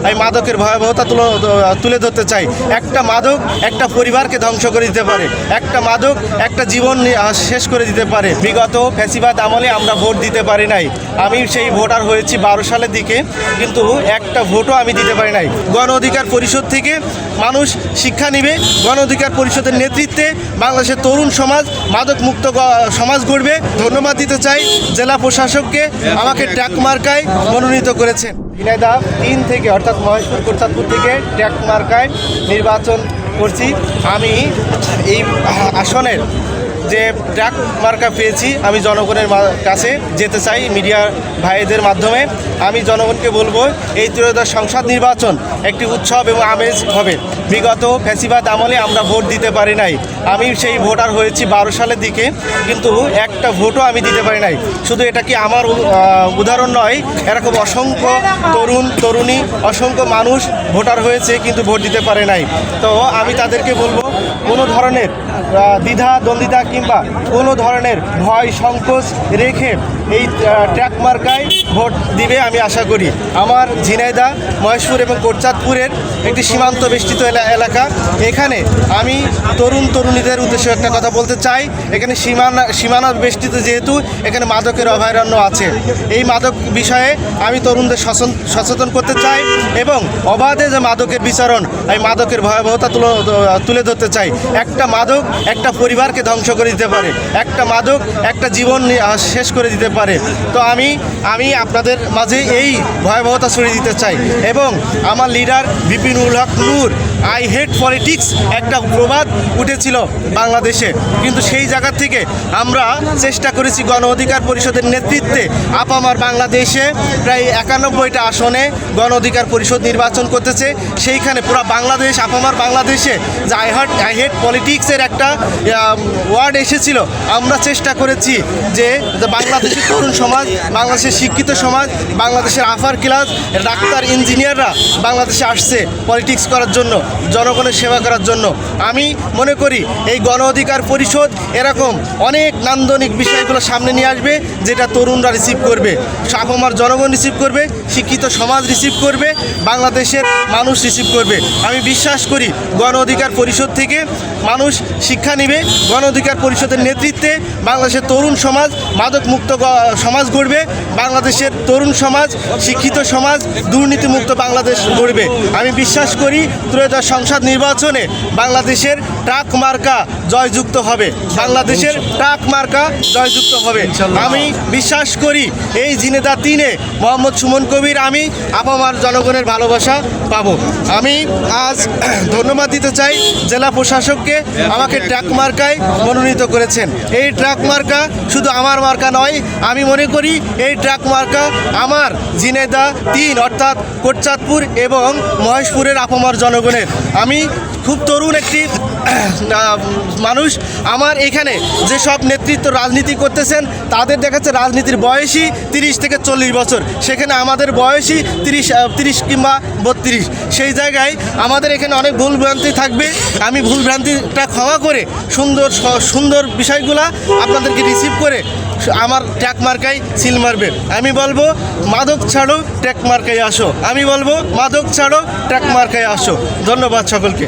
আমি মাদকের ভয়াবহতা তুলে ধরতে চাই। একটা মাদক একটা পরিবারকে ধ্বংস করে দিতে পারে, একটা মাদক একটা জীবন শেষ করে দিতে পারে। বিগত ফ্যাসিবাদ আমলে আমরা ভোট দিতে পারি নাই। আমি সেই ভোটার হয়েছি 12 সালের দিকে, কিন্তু একটা ভোটও আমি দিতে পারি নাই। গণ অধিকার পরিষদ থেকে মানুষ শিক্ষা নেবে, গণ অধিকার পরিষদের নেতৃত্বে বাংলাদেশের তরুণ সমাজ মাদক মুক্ত সমাজ গড়বে। ধন্যবাদ দিতে চাই জেলা প্রশাসককে, আমাকে ট্র্যাক মার্কায় মনোনীত করেছেন। ঝিনাইদহ 3 থেকে অর্থাৎ মহেশপুর কোটচাঁদপুর থেকে ট্র্যাক মার্কায় নির্বাচন করছি। আমি এই আসনের যে ট্র্যাক মার্কা পেয়েছি, আমি জনগণের কাছে যেতে চাই মিডিয়া ভাইদের মাধ্যমে। আমি জনগণকে বলবো, এই ত্রয়োদশ সংসদ নির্বাচন একটি উৎসব এবং আমেজ হবে। বিগত ফ্যাসিবাদ আমলে আমরা ভোট দিতে পারি নাই। আমি সেই ভোটার হয়েছি 12 সালের দিকে, কিন্তু একটা ভোটও আমি দিতে পারি নাই। শুধু এটা কি আমার উদাহরণ নয়, এরকম অসংখ্য তরুণী অসংখ্য মানুষ ভোটার হয়েছে কিন্তু ভোট দিতে পারে নাই। তো আমি তাদেরকে বলবো, কোনো ধরনের দ্বিধা দ্বন্দ্বিতা কিংবা কোনো ধরনের ভয় সংকোচ রেখে এই ট্র্যাক মার্কায় ভোট দিবে আমি আশা করি। আমার ঝিনাইদহ, মহেশপুর এবং কোটচাঁদপুরের একটি সীমান্ত বেষ্টিত এলাকা। এখানে আমি তরুণীদের উদ্দেশ্যে একটা কথা বলতে চাই। এখানে সীমানা বেষ্টিত, যেহেতু এখানে মাদকের অভয়ারণ্য আছে, এই মাদক বিষয়ে আমি তরুণদের সচেতন করতে চাই এবং অবাধে যে মাদকের বিচরণ, এই মাদকের ভয়াবহতা তুলে ধরতে চাই। একটা মাদক একটা পরিবারকে ধ্বংস করে দিতে পারে, একটা মাদক একটা জীবন শেষ করে দিতে পারে। তো আমি আপনাদের মাঝে এই ভয়াবহতা ছড়িয়ে দিতে চাই। এবং আমার leader Bipinul Haque Noor, I hate politics একটা প্রবাদ উঠেছিল বাংলাদেশে, কিন্তু সেই জায়গা থেকে আমরা চেষ্টা করেছি গণ অধিকার পরিষদের নেতৃত্বে আপামার বাংলাদেশে প্রায় 91টা আসনে গণ অধিকার পরিষদ নির্বাচন করতেছে। সেইখানে পুরো বাংলাদেশ, আপামার বাংলাদেশে যে আই হেট পলিটিক্সের একটা ওয়ার্ড এসেছিল, আমরা চেষ্টা করেছি যে বাংলাদেশের তরুণ সমাজ, বাংলাদেশের শিক্ষিত সমাজ, বাংলাদেশের আপার ক্লাস ডাক্তার ইঞ্জিনিয়াররা বাংলাদেশে আসছে পলিটিক্স করার জন্য, জনগণের সেবা করার জন্য। আমি মনে করি এই গণ অধিকার পরিষদ এরকম অনেক নান্দনিক বিষয়গুলো সামনে নিয়ে আসবে, যেটা তরুণরা রিসিভ করবে, আপামার জনগণ রিসিভ করবে, শিক্ষিত সমাজ রিসিভ করবে, বাংলাদেশের মানুষ রিসিভ করবে। আমি বিশ্বাস করি গণ অধিকার পরিষদ থেকে মানুষ শিক্ষা নেবে, গণ অধিকার পরিষদের নেতৃত্বে বাংলাদেশের তরুণ সমাজ মাদক মুক্ত সমাজ গড়বে, বাংলাদেশের তরুণ সমাজ শিক্ষিত সমাজ দুর্নীতিমুক্ত বাংলাদেশ গড়বে। আমি বিশ্বাস করি ত্রয়োদশ সংসদ নির্বাচনে বাংলাদেশের ট্রাক মার্কা জয়যুক্ত হবে, বাংলাদেশের ট্রাক মার্কা জয়যুক্ত হবে। আমি বিশ্বাস করি এই ঝিনাইদহ 3-এ মোহাম্মদ সুমন কবির আমি আপামার জনগণের ভালোবাসা পাবো। আমি আজ ধন্যবাদ দিতে চাই জেলা প্রশাসককে, আমাকে ট্র্যাক মার্কায় মনোনীত করেছেন। এই ট্র্যাক মার্কা শুধু আমার মার্কা নয়, আমি মনে করি এই ট্র্যাক মার্কা আমার ঝিনাইদহ 3 অর্থাৎ কোটচাঁদপুর এবং মহেশপুরের আপামার জনগণের। আমি খুব তরুণ একটি মানুষ। আমার এখানে যেসব নেতৃত্ব রাজনীতি করতেছেন তাদের দেখাচ্ছে রাজনীতির বয়সই 30 থেকে 40 বছর, সেখানে আমাদের বয়সই 30 কিংবা 32। সেই জায়গায় আমাদের এখানে অনেক ভুলভ্রান্তি থাকবে। আমি ভুলভ্রান্তিটা ক্ষমা করে সুন্দর বিষয়গুলা আপনাদেরকে রিসিভ করে আমার ট্র্যাক মার্কায় সিল মারবে। আমি বলবো মাদক ছাড়ো ট্র্যাক মার্কায় আসো, আমি বলবো মাদক ছাড়ো ট্র্যাক মার্কায় আসো। ধন্যবাদ সকলকে।